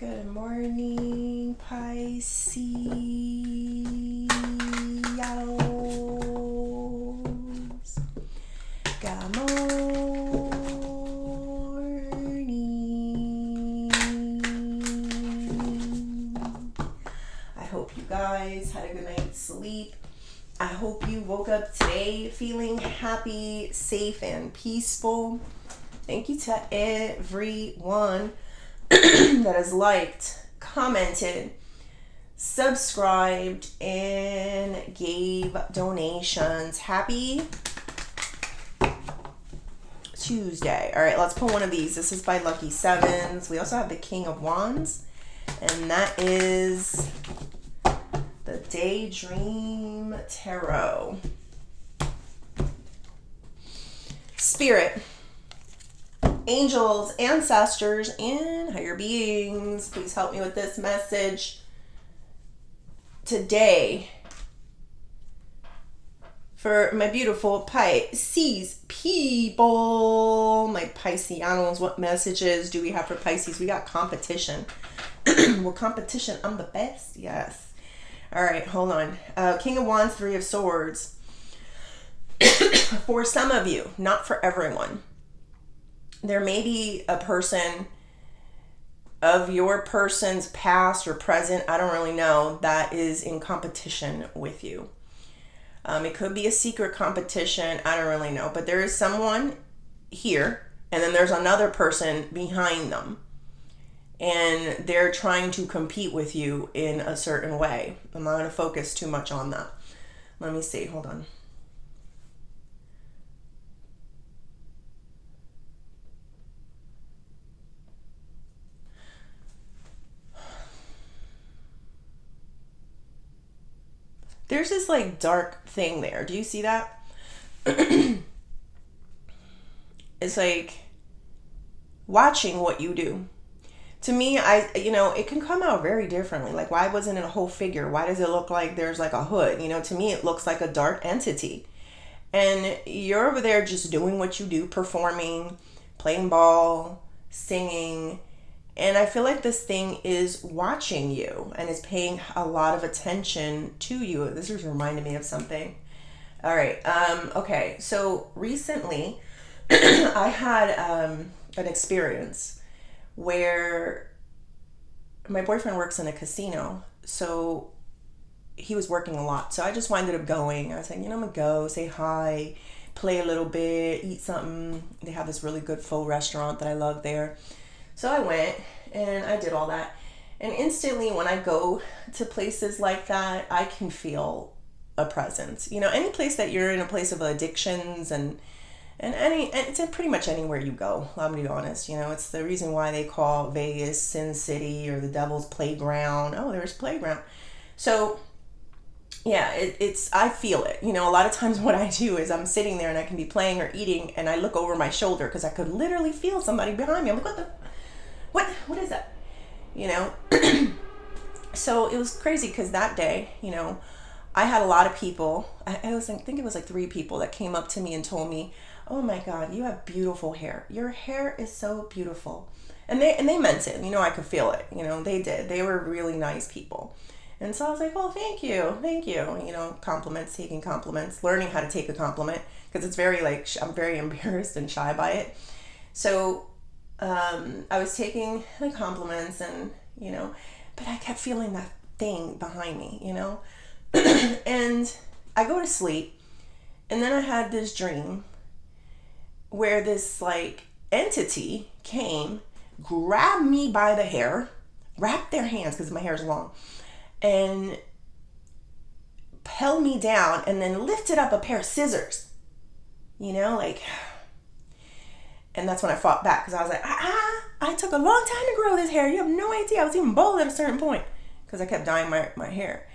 Good morning, Pisces. Good morning. I hope you guys had a good night's sleep. I hope you woke up today feeling happy, safe, and peaceful. Thank you to everyone that has liked, commented, subscribed, and gave donations. Happy Tuesday. All right, let's pull one of these. This is by Lucky Sevens. We also have the King of Wands, and that is the Daydream Tarot. Spirit, angels, ancestors, and higher beings, please help me with this message today for my beautiful Pisces people. My Pisceanos, what messages do we have for Pisces? We got competition. Well, competition, I'm the best. Yes. All right, hold on. King of Wands, Three of Swords. For some of you, not for everyone. There may be a person of your person's past or present, I don't really know, that is in competition with you. It could be a secret competition, I don't really know. But there is someone here, and then there's another person behind them. And they're trying to compete with you in a certain way. I'm not going to focus too much on that. Let me see, hold on. There's this like dark thing there. Do you see that? It's like watching what you do. To me, it can come out very differently. Like, why wasn't it a whole figure? Why does it look like there's like a hood? To me, it looks like a dark entity. And you're over there just doing what you do, performing, playing ball, singing. And I feel like this thing is watching you and is paying a lot of attention to you. This is reminding me of something. All right. Okay. So recently, I had an experience where my boyfriend works in a casino. So he was working a lot. So I just winded up going. I was like, I'm going to go, say hi, play a little bit, eat something. They have this really good faux restaurant that I love there. So I went and I did all that. And instantly when I go to places like that, I can feel a presence. Any place that you're in a place of addictions and it's pretty much anywhere you go, I'll be honest. It's the reason why they call Vegas Sin City or the Devil's Playground. Oh, there's playground. So yeah, I feel it. A lot of times what I do is I'm sitting there and I can be playing or eating and I look over my shoulder because I could literally feel somebody behind me. I'm like, what is that? So it was crazy because that day, I had a lot of people. I think it was like 3 people that came up to me and told me, "Oh my God, you have beautiful hair. Your hair is so beautiful." And they meant it. I could feel it. They did. They were really nice people. And so I was like, "Oh, thank you. Compliments, taking compliments, learning how to take a compliment because it's very I'm very embarrassed and shy by it." So I was taking the compliments and, but I kept feeling that thing behind me, and I go to sleep and then I had this dream where this like entity came, grabbed me by the hair, wrapped their hands because my hair is long, and held me down and then lifted up a pair of scissors, and that's when I fought back because I was like, I took a long time to grow this hair. You have no idea. I was even bald at a certain point because I kept dyeing my hair.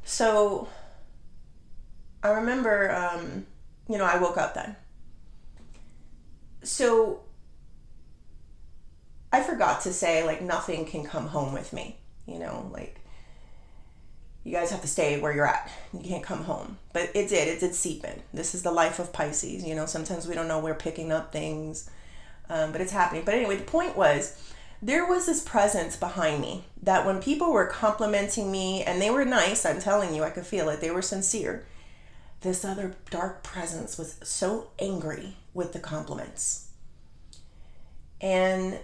So I remember, I woke up then. So I forgot to say, like, nothing can come home with me, you guys have to stay where you're at. You can't come home. But it did seep in. This is the life of Pisces. Sometimes we don't know we're picking up things, but it's happening. But anyway, the point was there was this presence behind me that when people were complimenting me, and they were nice, I'm telling you, I could feel it, they were sincere. This other dark presence was so angry with the compliments. And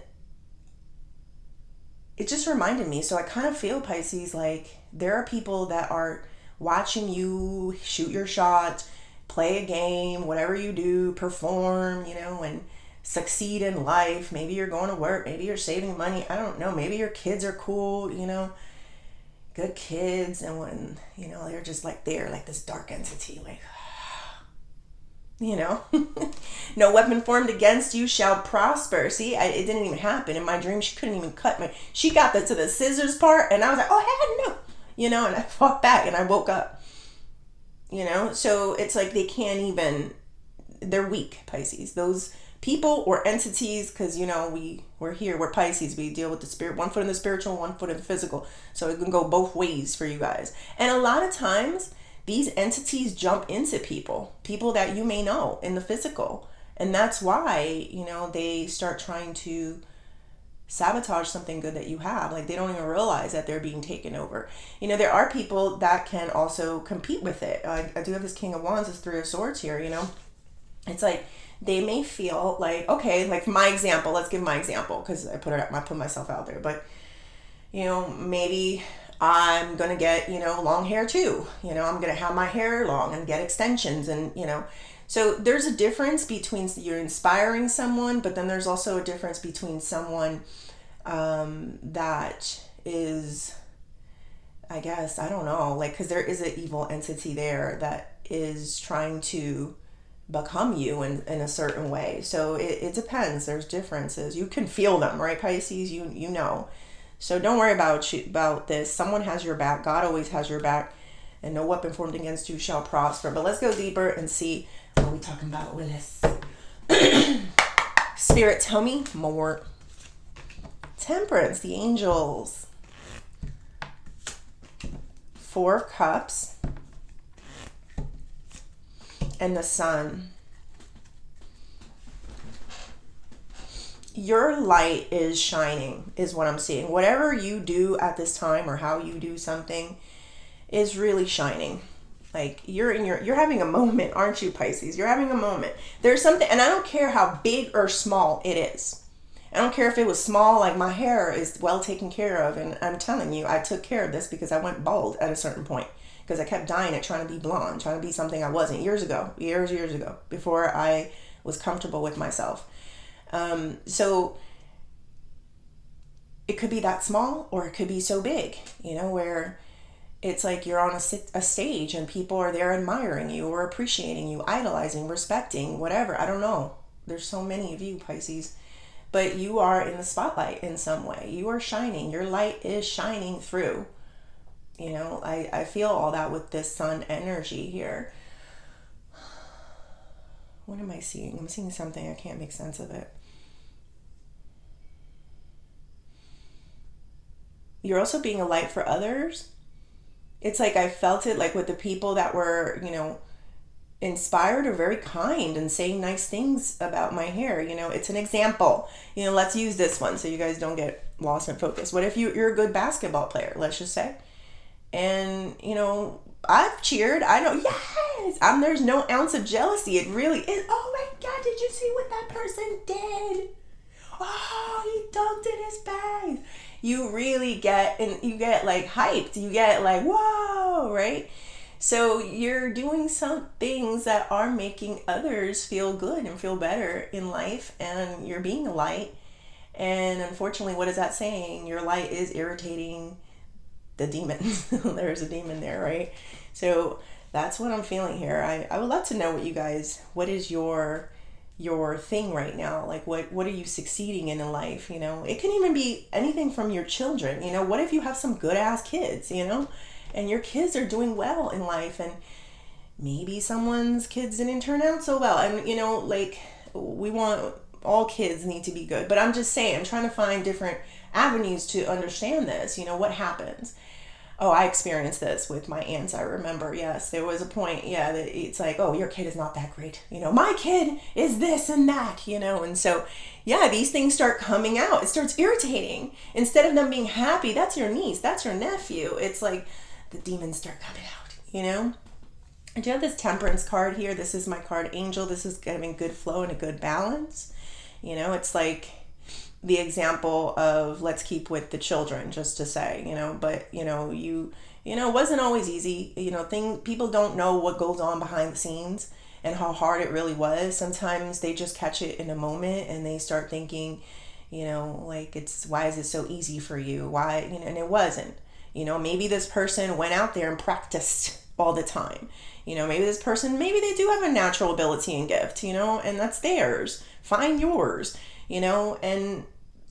it just reminded me. So I kind of feel, Pisces, like there are people that are watching you shoot your shot, play a game, whatever you do, perform, and succeed in life. Maybe you're going to work, maybe you're saving money, I don't know, maybe your kids are cool, good kids, and when, they're just like, they're like this dark entity, like, no weapon formed against you shall prosper. See, it didn't even happen. In my dream, she couldn't even she got to the scissors part, and I was like, oh, heck no, and I fought back, and I woke up, so it's like they can't even, they're weak, Pisces. Those people or entities, because, we're here, we're Pisces, we deal with the spirit, one foot in the spiritual, one foot in the physical, so it can go both ways for you guys. And a lot of times, these entities jump into people that you may know in the physical. And that's why, they start trying to sabotage something good that you have. Like, they don't even realize that they're being taken over. There are people that can also compete with it. I do have this King of Wands, this Three of Swords here, It's like, they may feel like, okay, like my example, let's give my example, because I put myself out there. But, maybe I'm going to get, long hair too. I'm going to have my hair long and get extensions and, so there's a difference between you're inspiring someone, but then there's also a difference between someone that is, I guess, I don't know, like, because there is an evil entity there that is trying to become you in a certain way. So it depends. There's differences. You can feel them, right, Pisces? You know. So don't worry about this. Someone has your back. God always has your back. And no weapon formed against you shall prosper. But let's go deeper and see what we're talking about with this. Spirit, tell me more. Temperance, the angels. Four of Cups. And the Sun. Your light is shining, is what I'm seeing. Whatever you do at this time, or how you do something, is really shining. Like, you're having a moment, aren't you, Pisces? You're having a moment. There's something, and I don't care how big or small it is. I don't care if it was small, like my hair is well taken care of, and I'm telling you, I took care of this because I went bald at a certain point. Because I kept dying at trying to be blonde, trying to be something I wasn't years ago, before I was comfortable with myself. So it could be that small, or it could be so big, where it's like you're on a stage and people are there admiring you or appreciating you, idolizing, respecting, whatever. I don't know. There's so many of you, Pisces, but you are in the spotlight in some way. You are shining. Your light is shining through. I feel all that with this Sun energy here. What am I seeing? I'm seeing something. I can't make sense of it. You're also being a light for others. It's like I felt it, like with the people that were, inspired or very kind and saying nice things about my hair. It's an example. Let's use this one so you guys don't get lost in focus. What if you're a good basketball player, let's just say? And, I've cheered. I know, yes! There's no ounce of jealousy. It really is. Oh my God, did you see what that person did? Oh, he dunked in his bag. You really get, and you get like hyped. You get like, whoa, right? So you're doing some things that are making others feel good and feel better in life, and you're being a light. And unfortunately, what is that saying? Your light is irritating the demons. There's a demon there, right? So that's what I'm feeling here. I would love to know what is your thing right now? Like, what are you succeeding in life? It can even be anything from your children. What if you have some good ass kids, and your kids are doing well in life, and maybe someone's kids didn't turn out so well, and like, we want, all kids need to be good, but I'm just saying, I'm trying to find different avenues to understand this. What happens? Oh, I experienced this with my aunts. I remember, yes, there was a point, yeah, that it's like, oh, your kid is not that great. My kid is this and that, and so, yeah, these things start coming out. It starts irritating. Instead of them being happy, that's your niece, that's your nephew. It's like the demons start coming out. I do have this temperance card here. This is my card angel. This is having good flow and a good balance. It's like the example of, let's keep with the children, just to say, but it wasn't always easy. People don't know what goes on behind the scenes and how hard it really was. Sometimes they just catch it in a moment and they start thinking, like, why is it so easy for you? Why, and it wasn't. Maybe this person went out there and practiced all the time. Maybe this person, maybe they do have a natural ability and gift, and that's theirs. Find yours, and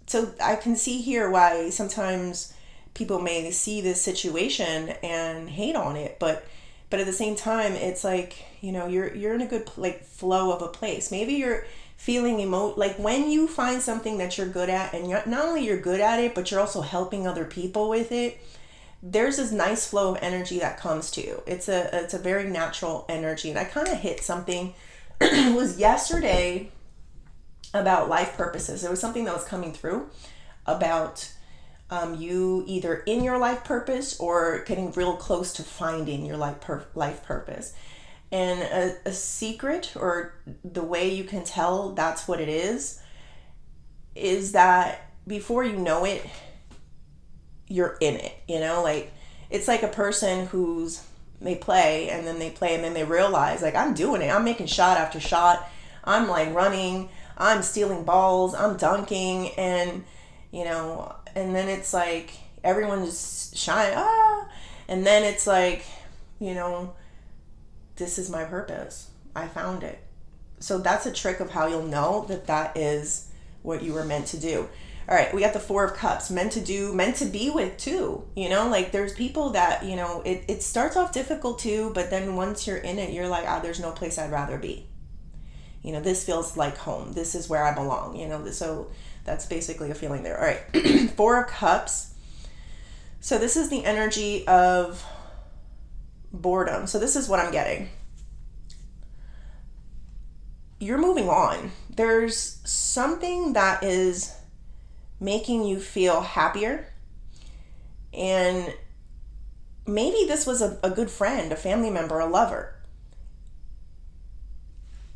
so I can see here why sometimes people may see this situation and hate on it, but at the same time, it's like, you're in a good flow of a place. Maybe you're feeling like when you find something that you're good at, and not only you're good at it, but you're also helping other people with it. There's this nice flow of energy that comes to you. It's a very natural energy. And I kind of hit something. It was yesterday about life purposes. There was something that was coming through about you either in your life purpose or getting real close to finding your life purpose. And a secret, or the way you can tell that's what it is that before you know it, you're in it, like it's like a person they play and then they realize, like, I'm doing it. I'm making shot after shot. I'm like running, I'm stealing balls, I'm dunking, and and then it's like everyone's shying, and then it's like, this is my purpose. I found it. So that's a trick of how you'll know that is what you were meant to do. All right, we got the Four of Cups, meant to do, meant to be with too. Like there's people that, it starts off difficult too, but then once you're in it, you're like, there's no place I'd rather be. This feels like home. This is where I belong, so that's basically a feeling there. All right, Four of Cups. So this is the energy of boredom. So this is what I'm getting. You're moving on. There's something that is making you feel happier, and maybe this was a good friend, a family member, a lover,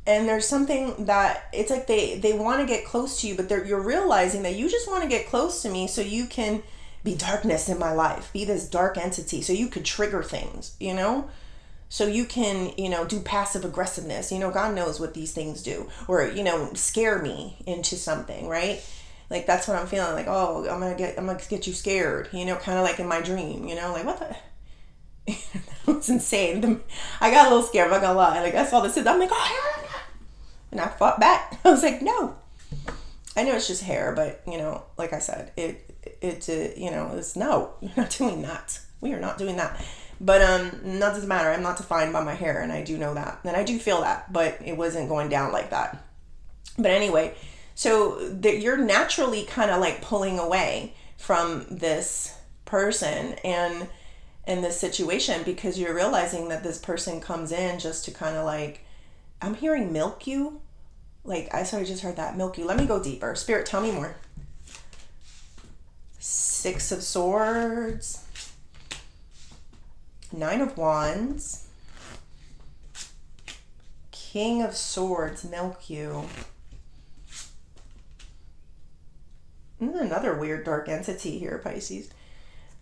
and there's something that it's like they want to get close to you, but you're realizing that you just want to get close to me so you can be darkness in my life, be this dark entity, so you could trigger things, so you can, do passive aggressiveness, God knows what these things do, or scare me into something, right? Like that's what I'm feeling, like, oh, I'm gonna get you scared, kind of like in my dream, like what the that was insane. I got a little scared, I'm not gonna lie. Like I saw this, I'm like, oh, and I fought back. I was like, no. I know it's just hair, but like I said, it's no, you're not doing that. We are not doing that. But that doesn't matter. I'm not defined by my hair, and I do know that, and I do feel that, but it wasn't going down like that. But anyway. So you're naturally kind of like pulling away from this person and this situation, because you're realizing that this person comes in just to kind of like, I'm hearing milk you. Like I just heard that, milk you. Let me go deeper. Spirit, tell me more. Six of Swords. Nine of Wands. King of Swords, milk you. Another weird dark entity here, Pisces.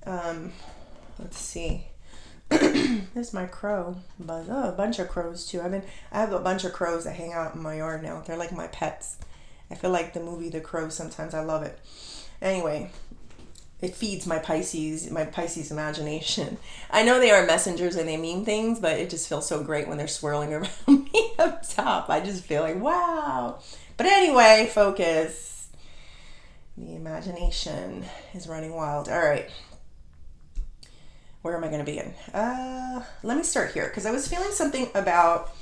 Let's see. There's my crow. But a bunch of crows too. I have a bunch of crows that hang out in my yard now. They're like my pets. I feel like the movie The Crow sometimes. I love it. Anyway, it feeds my Pisces imagination. I know they are messengers and they mean things, but it just feels so great when they're swirling around me up top. I just feel like, wow. But anyway, focus. The imagination is running wild. All right. Where am I going to begin? Let me start here, because I was feeling something about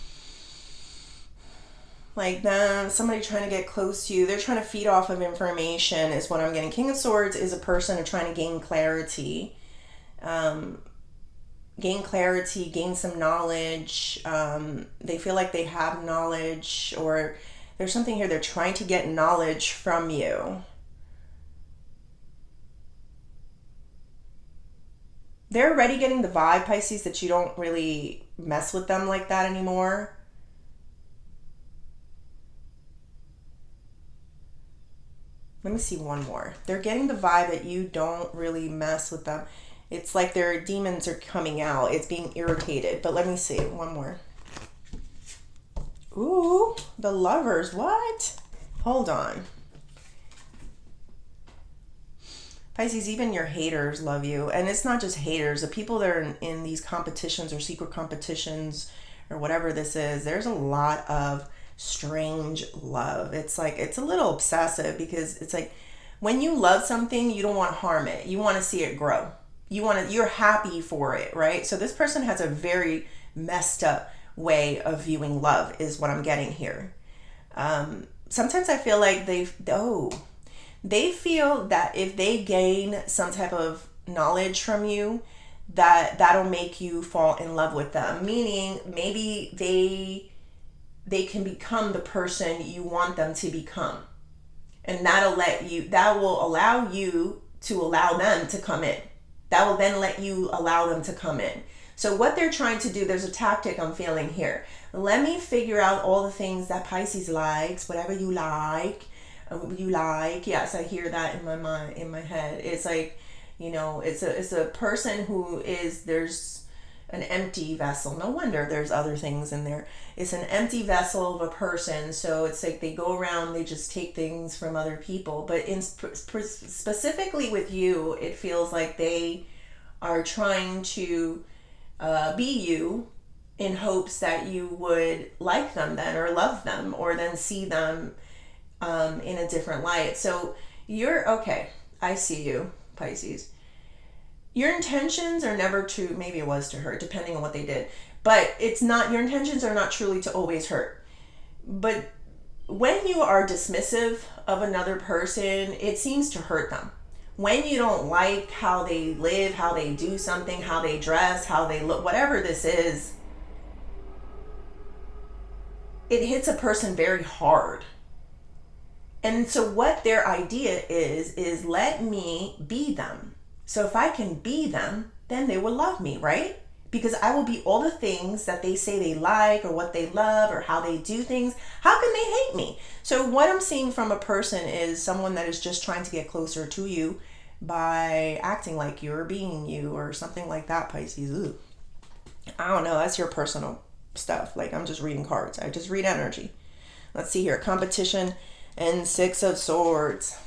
like somebody trying to get close to you. They're trying to feed off of information is what I'm getting. King of Swords is a person trying to gain clarity. gain clarity, gain some knowledge. They feel like they have knowledge, or there's something here, they're trying to get knowledge from you. They're already getting the vibe, Pisces, that you don't really mess with them like that anymore. Let me see one more. They're getting the vibe that you don't really mess with them. It's like their demons are coming out. It's being irritated. But let me see. One more. Ooh, the Lovers. What? Hold on. Pisces, even your haters love you. And it's not just haters. The people that are in these competitions or secret competitions or whatever this is, there's a lot of strange love. It's like, it's a little obsessive, because it's like when you love something, you don't want to harm it. You want to see it grow. You're happy for it, right? So this person has a very messed up way of viewing love, is what I'm getting here. Sometimes I feel like they feel that if they gain some type of knowledge from you, that'll make you fall in love with them. Meaning maybe they can become the person you want them to become. And that will allow you to allow them to come in. That will then let you allow them to come in. So what they're trying to do, there's a tactic I'm feeling here. Let me figure out all the things that Pisces likes, whatever you like. Yes, I hear that in my mind, in my head. It's like, it's a person who there's an empty vessel. No wonder there's other things in there. It's an empty vessel of a person. So it's like they go around, they just take things from other people. But specifically with you, it feels like they are trying to be you in hopes that you would like them then, or love them, or then see them in a different light. So okay, I see you, Pisces. Your intentions are never to, maybe it was to hurt, depending on what they did, but your intentions are not truly to always hurt. But when you are dismissive of another person, it seems to hurt them. When you don't like how they live, how they do something, how they dress, how they look, whatever this is, it hits a person very hard. And so what their idea is let me be them. So if I can be them, then they will love me, right? Because I will be all the things that they say they like, or what they love, or how they do things. How can they hate me? So what I'm seeing from a person is someone that is just trying to get closer to you by acting like you or being you or something like that, Pisces. Ooh. I don't know. That's your personal stuff. Like, I'm just reading cards. I just read energy. Let's see here. Competition and Six of Swords.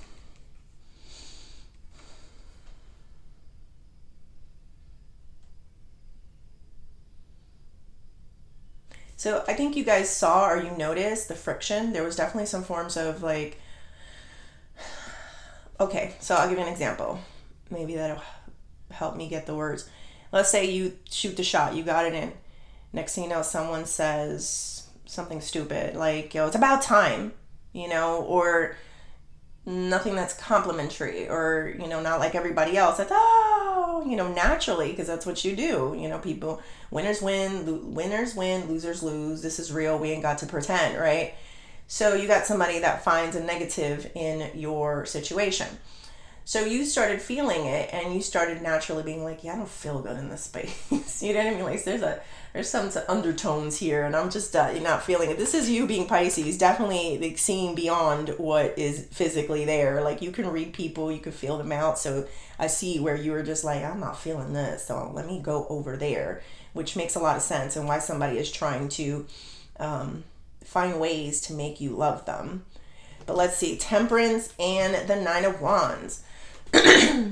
So I think you guys saw, or you noticed the friction. There was definitely some forms of like, okay, so I'll give you an example. Maybe that'll help me get the words. Let's say you shoot the shot, you got it in. Next thing you know, someone says something stupid, like, it's about time, or nothing that's complimentary, or, not like everybody else. That's, naturally, because that's what you do. People, winners win, losers lose. This is real. We ain't got to pretend, right? So you got somebody that finds a negative in your situation. So you started feeling it, and you started naturally being like, yeah, I don't feel good in this space. You know what I mean? Like, there's some undertones here, and I'm just not feeling it. This is you being Pisces, definitely like seeing beyond what is physically there. Like, you can read people, you can feel them out. So I see where you were just like, I'm not feeling this, so let me go over there, which makes a lot of sense, and why somebody is trying to find ways to make you love them. But let's see, Temperance and the Nine of Wands. Let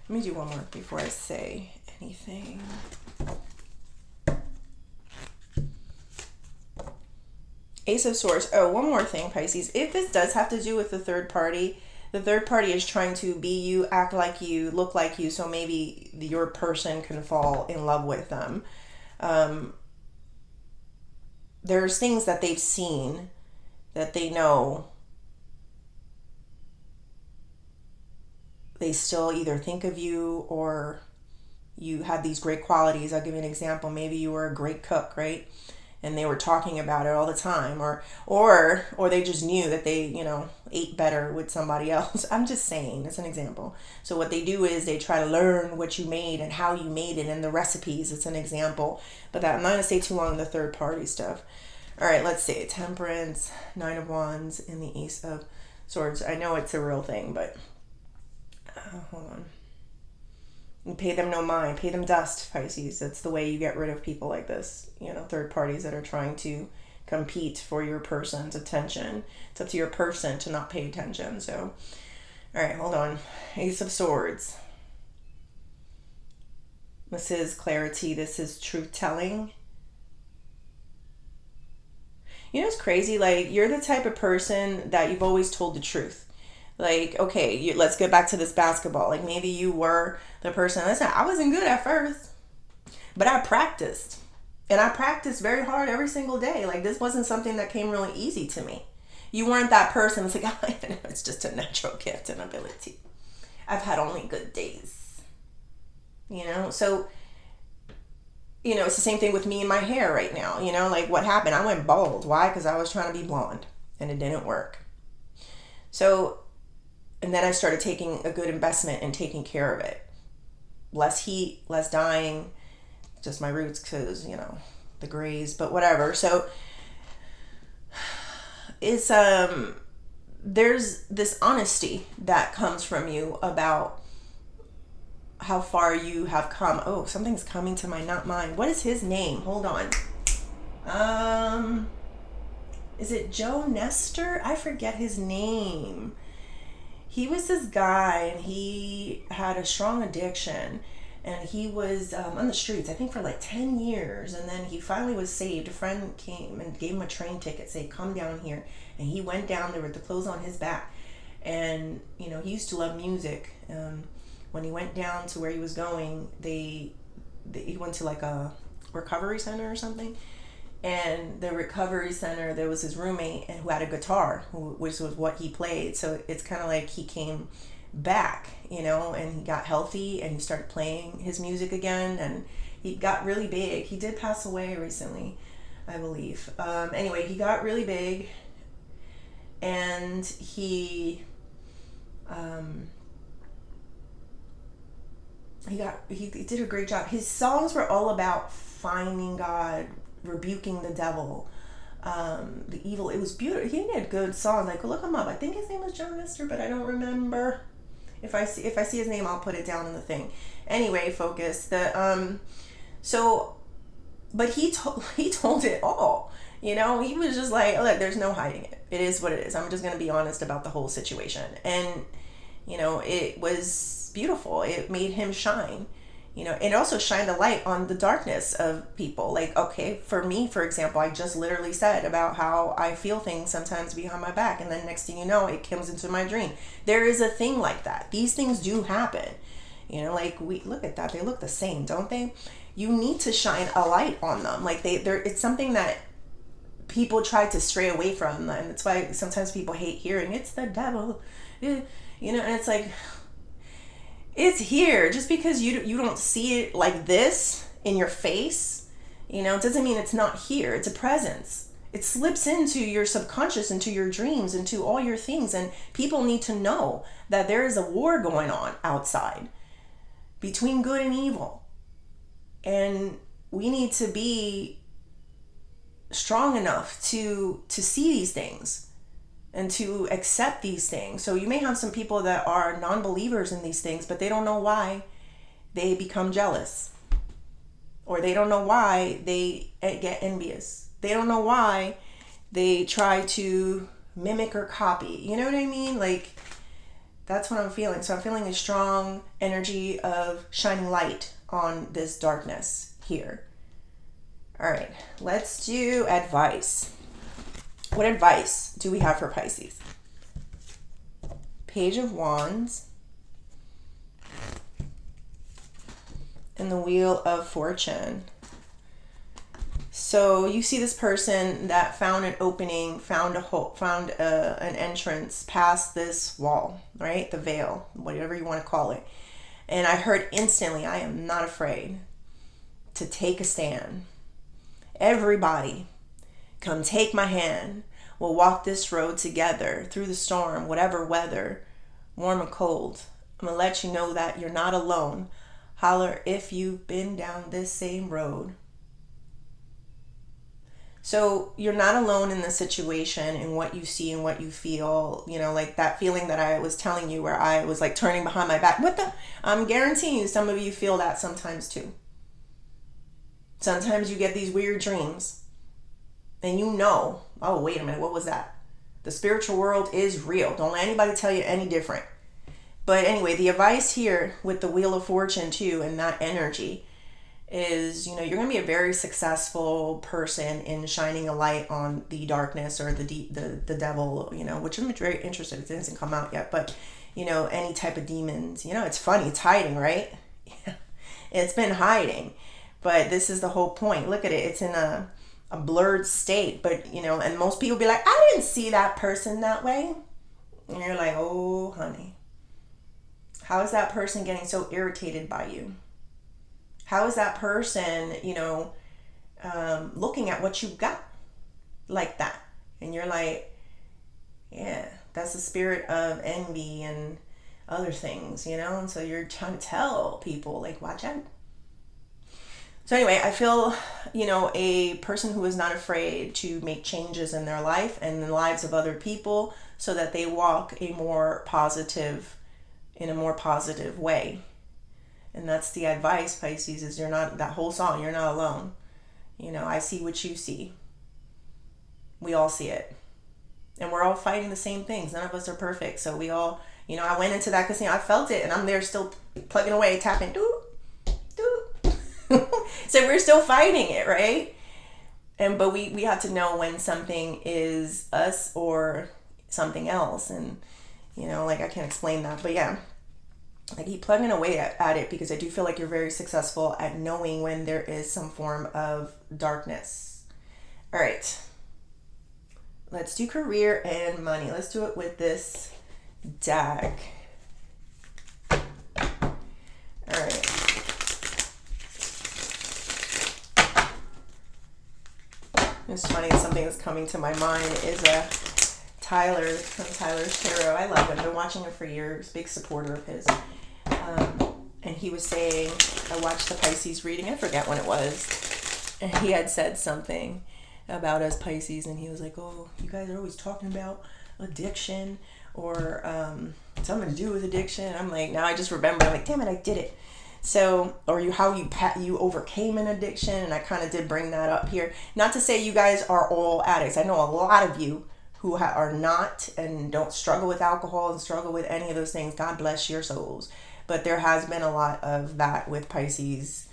me do one more before I say anything. Ace of Swords. Oh, one more thing, Pisces. If this does have to do with the third party, The third party is trying to be you, act like you, look like you, so maybe your person can fall in love with them. Um, there's things that they've seen that they know they still either think of you, or you had these great qualities. I'll give you an example. Maybe you were a great cook, right? And they were talking about it all the time, or they just knew that they, ate better with somebody else. I'm just saying, it's an example. So what they do is they try to learn what you made and how you made it and the recipes. It's an example. But that, I'm not going to stay too long on the third party stuff. All right, let's see. Temperance, Nine of Wands, and the Ace of Swords. I know it's a real thing, but hold on. You pay them no mind, pay them dust, Pisces. That's the way you get rid of people like this, third parties that are trying to compete for your person's attention. It's up to your person to not pay attention. So, all right, hold on. Ace of Swords. This is clarity. This is truth telling. It's crazy. Like, you're the type of person that you've always told the truth. Like, okay, let's get back to this basketball. Like, maybe you were the person, listen, I wasn't good at first, but I practiced. And I practiced very hard every single day. Like, this wasn't something that came really easy to me. You weren't that person. It's like, it's just a natural gift and ability. I've had only good days. So, it's the same thing with me and my hair right now. Like, what happened? I went bald. Why? Because I was trying to be blonde and it didn't work. So, and then I started taking a good investment and taking care of it. Less heat, less dying, just my roots because, the grays, but whatever. So it's, there's this honesty that comes from you about how far you have come. Oh, something's coming to my, not mine. What is his name? Hold on. Is it Joe Nestor? I forget his name. He was this guy, and he had a strong addiction, and he was on the streets, I think, for like 10 years, and then he finally was saved. A friend came and gave him a train ticket, said, come down here, and he went down there with the clothes on his back, and, he used to love music. When he went down to where he was going, he went to like a recovery center or something, and the recovery center, there was his roommate and who had a guitar, which was what he played. So it's kind of like he came back, and he got healthy and he started playing his music again, and he got really big. He did pass away recently, I believe. Anyway, he got really big, and he did a great job. His songs were all about finding God, rebuking the devil, the evil. It was beautiful. He had good songs. Like, look him up. I think his name was John Nestor, but I don't remember. If I see his name, I'll put it down in the thing. Anyway, focus. But he told it all. He was just like, look, there's no hiding it. It is what it is. I'm just gonna be honest about the whole situation, and it was beautiful. It made him shine. It also shined a light on the darkness of people. Like, okay, for me, for example, I just literally said about how I feel things sometimes behind my back, and then next thing you know, it comes into my dream. There is a thing like that. These things do happen. Like, we look at that. They look the same, don't they? You need to shine a light on them. Like, it's something that people try to stray away from, and that's why sometimes people hate hearing it's the devil. And it's like, it's here. Just because you don't see it like this in your face, doesn't mean it's not here. It's a presence. It slips into your subconscious, into your dreams, into all your things, and people need to know that there is a war going on outside between good and evil, and we need to be strong enough to see these things and to accept these things. So you may have some people that are non-believers in these things, but they don't know why they become jealous, or they don't know why they get envious. They don't know why they try to mimic or copy. You know what I mean? Like, that's what I'm feeling. So I'm feeling a strong energy of shining light on this darkness here. All right, let's do advice. What advice do we have for Pisces? Page of Wands, and the Wheel of Fortune. So you see this person that found an opening, found a hole, found an entrance past this wall, right? The veil, whatever you want to call it. And I heard instantly, I am not afraid to take a stand. Everybody, come take my hand. We'll walk this road together through the storm, whatever weather, warm or cold. I'm going to let you know that you're not alone. Holler if you've been down this same road. So you're not alone in the situation and what you see and what you feel, you know, like that feeling that I was telling you where I was like turning behind my back. I'm guaranteeing you some of you feel that sometimes too. Sometimes you get these weird dreams and you know, oh, wait a minute, what was that? The spiritual world is real. Don't let anybody tell you any different. But anyway, the advice here with the Wheel of Fortune too and that energy is, you know, you're going to be a very successful person in shining a light on the darkness or the devil, you know, which I'm very interested in. It hasn't come out yet, but, you know, any type of demons, you know, it's funny. It's hiding, right? Yeah. It's been hiding, but this is the whole point. Look at it. It's in a blurred state, but, you know, and most people be like, I didn't see that person that way. And you're like, oh, honey, how is that person getting so irritated by you? How is that person, you know, looking at what you've got like that? And you're like, yeah, that's the spirit of envy and other things, you know? And so you're trying to tell people, like, watch out. So anyway, I feel, you know, a person who is not afraid to make changes in their life and the lives of other people so that they walk in a more positive way. And that's the advice, Pisces, is you're not, that whole song, you're not alone. You know, I see what you see. We all see it. And we're all fighting the same things. None of us are perfect. So we all, you know, I went into that casino, I felt it, and I'm there still plugging away, tapping, doop, doop. So we're still fighting it, right? But we have to know when something is us or something else. And, you know, like I can't explain that, but yeah. I keep plugging away at it because I do feel like you're very successful at knowing when there is some form of darkness. All right. Let's do career and money. Let's do it with this deck. All right. It's funny, something that's coming to my mind is Tyler from Tyler's Tarot. I love him. I've been watching him for years. Big supporter of his. And he was saying, I watched the Pisces reading. I forget when it was. And he had said something about us Pisces. And he was like, oh, you guys are always talking about addiction or something to do with addiction. I'm like, now I just remember. I'm like, damn it, I did it. So, or how you overcame an addiction. And I kind of did bring that up here. Not to say you guys are all addicts. I know a lot of you who are not and don't struggle with alcohol and struggle with any of those things. God bless your souls. But there has been a lot of that with Pisces.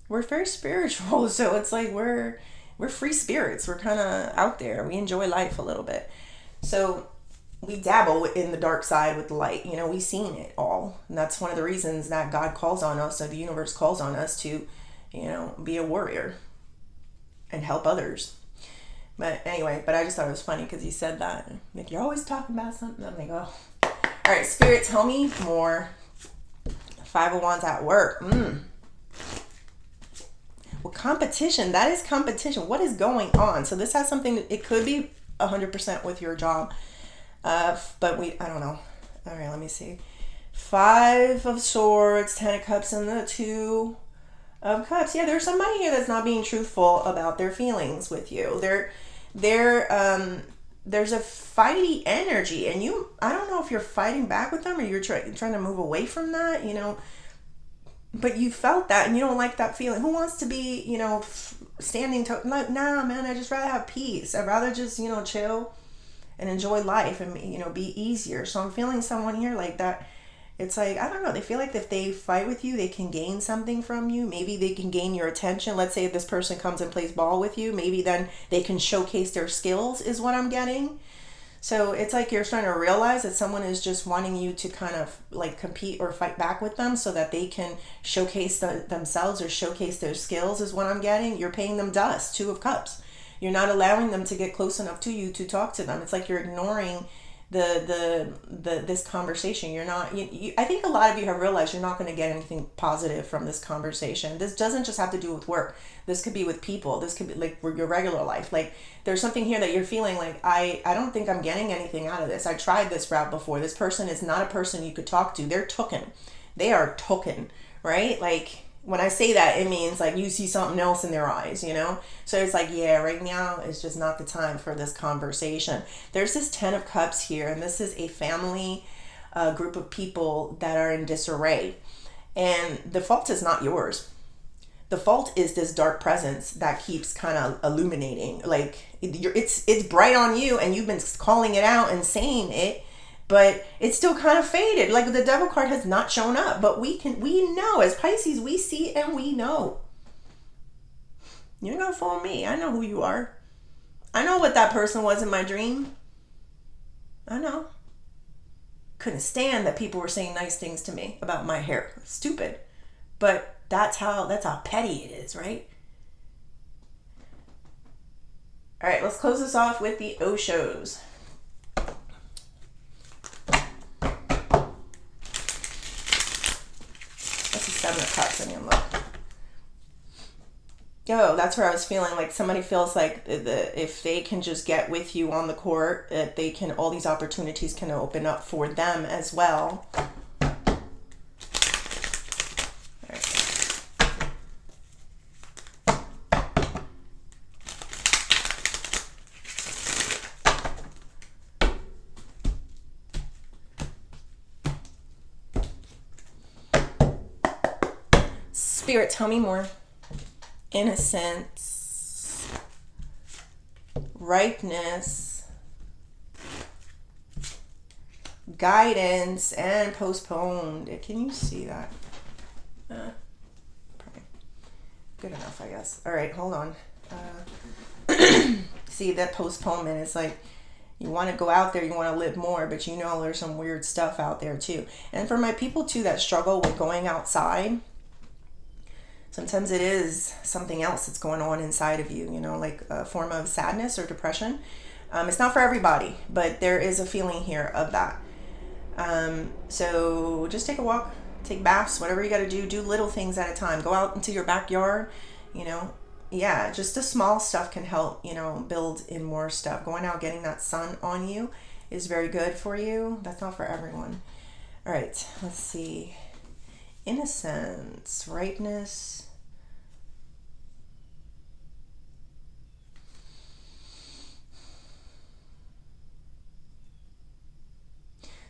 We're very spiritual, so it's like we're free spirits. We're kind of out there. We enjoy life a little bit. So we dabble in the dark side with the light. You know, we've seen it all. And that's one of the reasons that God calls on us, or the universe calls on us to, you know, be a warrior and help others. But anyway, I just thought it was funny because he said that. Like, you're always talking about something. I'm like, oh. All right, Spirit, tell me more. Five of Wands at work. Well, competition. That is competition. What is going on? So this has something, it could be 100% with your job. But I don't know. All right, let me see. Five of Swords, Ten of Cups, and the Two of Cups. Yeah, there's somebody here that's not being truthful about their feelings with you. There's a fighty energy, and I don't know if you're fighting back with them or you're trying to move away from that, you know, but you felt that and you don't like that feeling. Who wants to be, you know, standing like, nah, man, I just rather have peace. I'd rather just, you know, chill and enjoy life and, you know, be easier. So I'm feeling someone here like that. It's like, I don't know, they feel like if they fight with you, they can gain something from you. Maybe they can gain your attention. Let's say if this person comes and plays ball with you, maybe then they can showcase their skills is what I'm getting. So it's like you're starting to realize that someone is just wanting you to kind of like compete or fight back with them so that they can showcase themselves or showcase their skills, is what I'm getting. You're paying them dust, Two of Cups. You're not allowing them to get close enough to you to talk to them. It's like you're ignoring the this conversation. You're not I think a lot of you have realized you're not going to get anything positive from this conversation. This doesn't just have to do with work. This could be with people. This could be like your regular life. Like there's something here that you're feeling like I don't think I'm getting anything out of this. I tried this route before. This person is not a person you could talk to. They're token. They are token, right? Like when I say that, it means like you see something else in their eyes, you know? So it's like, yeah, right now is just not the time for this conversation. There's this 10 of Cups here, and this is a family group of people that are in disarray. And the fault is not yours. The fault is this dark presence that keeps kind of illuminating. Like it's bright on you, and you've been calling it out and saying it, but it's still kind of faded. Like the Devil card has not shown up, but we know as Pisces, we see and we know. You're gonna fool me. I know who you are. I know what that person was in my dream. I know. Couldn't stand that people were saying nice things to me about my hair. Stupid. But that's how petty it is, right? All right, let's close this off with the Oshos. That's the 7 of Cups. I mean, look. Oh, that's where I was feeling like somebody feels like if they can just get with you on the court, that they can, all these opportunities can open up for them as well. Spirit, tell me more. Innocence, ripeness, guidance, and postponed. Can you see that? Good enough, I guess. All right, hold on. See, that postponement is like you want to go out there, you want to live more, but you know there's some weird stuff out there too. And for my people too that struggle with going outside, sometimes it is something else that's going on inside of you, you know, like a form of sadness or depression. It's not for everybody, but there is a feeling here of that. So just take a walk, take baths, whatever you got to do little things at a time. Go out into your backyard, you know. Yeah, just the small stuff can help, you know, build in more stuff. Going out, getting that sun on you is very good for you. That's not for everyone. All right, let's see. Innocence, ripeness.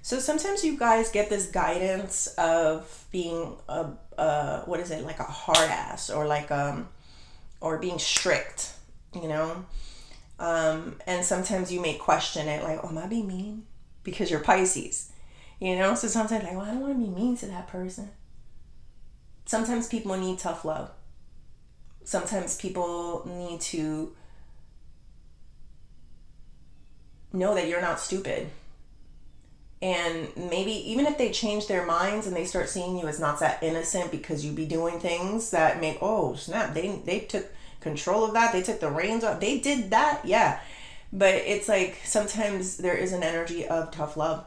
So sometimes you guys get this guidance of being what is it, like a hard ass, or like or being strict, you know. And sometimes you may question it, like, oh, am I being mean? Because you're Pisces, you know. So sometimes like, well, I don't want to be mean to that person. Sometimes people need tough love. Sometimes people need to know that you're not stupid. And maybe even if they change their minds and they start seeing you as not that innocent because you be doing things that make, oh snap, they took control of that, they took the reins off, they did that, yeah. But it's like sometimes there is an energy of tough love.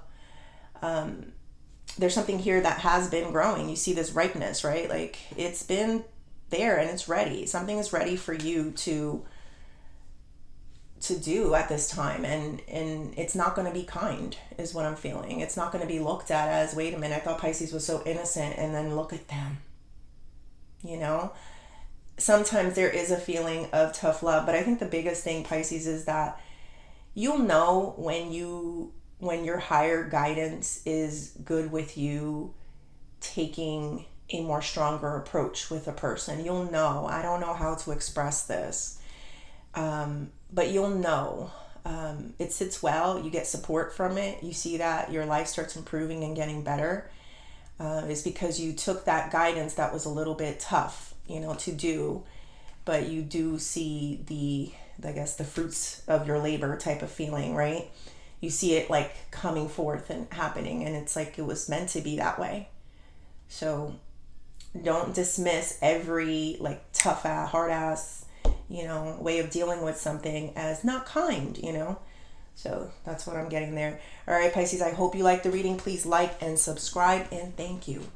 There's something here that has been growing. You see this ripeness, right? Like it's been there and it's ready. Something is ready for you to do at this time, and it's not going to be kind, is what I'm feeling. It's not going to be looked at as, wait a minute, I thought Pisces was so innocent, and then look at them, you know. Sometimes there is a feeling of tough love, but I think the biggest thing, Pisces, is that you'll know when your higher guidance is good with you taking a more stronger approach with a person. You'll know. I don't know how to express this, but you'll know. It sits well. You get support from it. You see that your life starts improving and getting better. It's because you took that guidance that was a little bit tough, you know, to do, but you do see the fruits of your labor type of feeling, right? you see it like coming forth and happening, and it's like it was meant to be that way. So don't dismiss every like tough ass, hard ass, way of dealing with something as not kind. So that's what I'm getting there. All right, Pisces, I hope you like the reading. Please like and subscribe, and thank you.